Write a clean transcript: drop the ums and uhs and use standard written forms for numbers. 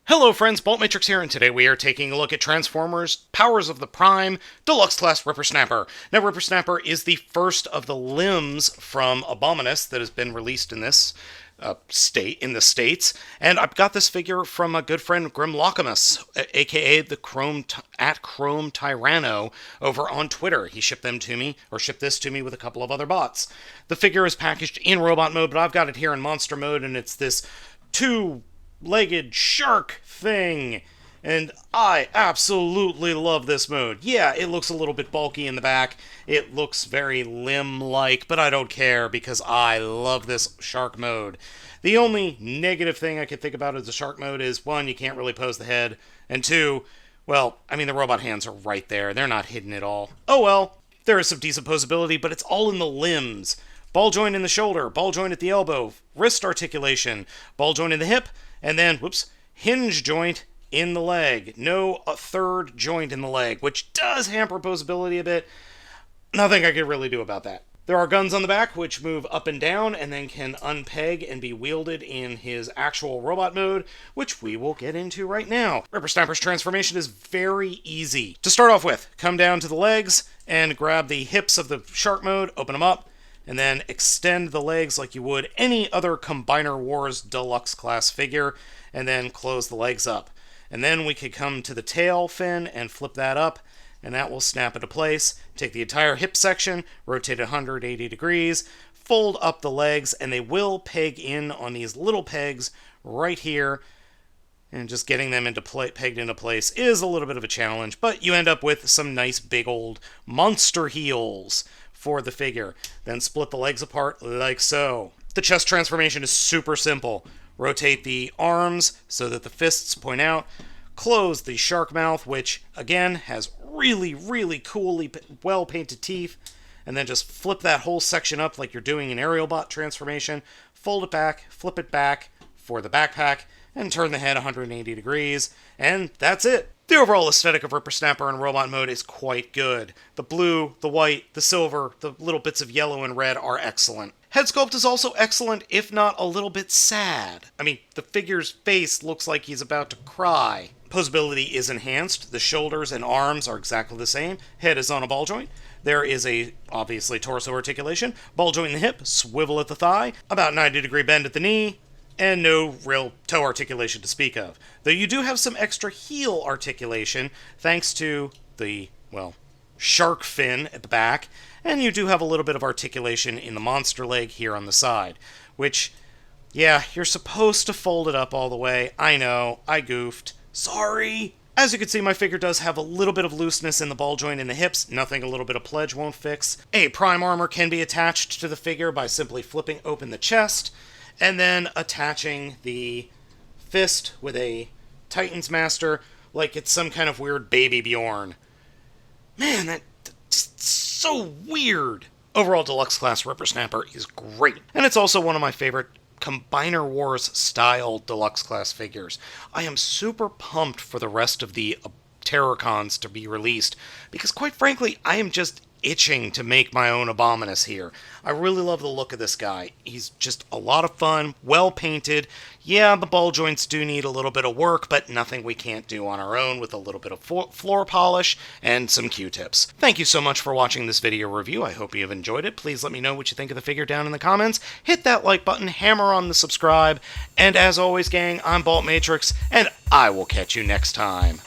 Hello friends, Baltmatrix here, and today we are taking a look at Transformers Powers of the Prime Deluxe Class Rippersnapper. Now, Rippersnapper is the first of the limbs from Abominus that has been released in this in the States, and I've got this figure from a good friend, Grimlockamus, aka the Chrome Tyranno, over on Twitter. He shipped this to me with a couple of other bots. The figure is packaged in robot mode, but I've got it here in monster mode, and it's this two-legged shark thing, and I absolutely love this mode. Yeah, it looks a little bit bulky in the back, it looks very limb-like, but I don't care because I love this shark mode. The only negative thing I could think about as a shark mode is, one, you can't really pose the head, and two, well, I mean, the robot hands are right there, they're not hidden at all. Oh well, there is some decent posability, but it's all in the limbs. Ball joint in the shoulder, ball joint at the elbow, wrist articulation, ball joint in the hip, and then, hinge joint in the leg. No third joint in the leg, which does hamper posability a bit. Nothing I could really do about that. There are guns on the back, which move up and down, and then can unpeg and be wielded in his actual robot mode, which we will get into right now. Rippersnapper's transformation is very easy. To start off with, come down to the legs, and grab the hips of the shark mode, open them up, and then extend the legs like you would any other Combiner Wars Deluxe class figure, and then close the legs up. And then we could come to the tail fin and flip that up, and that will snap into place. Take the entire hip section, rotate it 180 degrees, fold up the legs, and they will peg in on these little pegs right here. And just getting them pegged into place is a little bit of a challenge, but you end up with some nice big old monster heels for the figure. Then split the legs apart like so. The chest transformation is super simple. Rotate the arms so that the fists point out. Close the shark mouth, which again has really, really coolly well-painted teeth. And then just flip that whole section up like you're doing an aerial bot transformation. Fold it back, flip it back for the backpack, and turn the head 180 degrees. And that's it. The overall aesthetic of Rippersnapper in robot mode is quite good. The blue, the white, the silver, the little bits of yellow and red are excellent. Head sculpt is also excellent, if not a little bit sad. I mean, the figure's face looks like he's about to cry. Posability is enhanced. The shoulders and arms are exactly the same. Head is on a ball joint. There is obviously, torso articulation. Ball joint in the hip, swivel at the thigh, about 90-degree bend at the knee, and no real toe articulation to speak of. Though you do have some extra heel articulation, thanks to the, shark fin at the back, and you do have a little bit of articulation in the monster leg here on the side, which, yeah, you're supposed to fold it up all the way. I know, I goofed. Sorry! As you can see, my figure does have a little bit of looseness in the ball joint in the hips, nothing a little bit of pledge won't fix. A prime armor can be attached to the figure by simply flipping open the chest, and then attaching the fist with a Titan's Master like it's some kind of weird baby Bjorn. Man, that's so weird. Overall, Deluxe Class Rippersnapper is great, and it's also one of my favorite Combiner Wars style Deluxe Class figures. I am super pumped for the rest of the Terrorcons to be released, because quite frankly, I am just itching to make my own Abominus here. I really love the look of this guy. He's just a lot of fun, well painted. Yeah, the ball joints do need a little bit of work, but nothing we can't do on our own with a little bit of floor polish and some Q-tips. Thank you so much for watching this video review. I hope you have enjoyed it. Please let me know what you think of the figure down in the comments. Hit that like button, hammer on the subscribe, and as always, gang, I'm Baltmatrix, and I will catch you next time.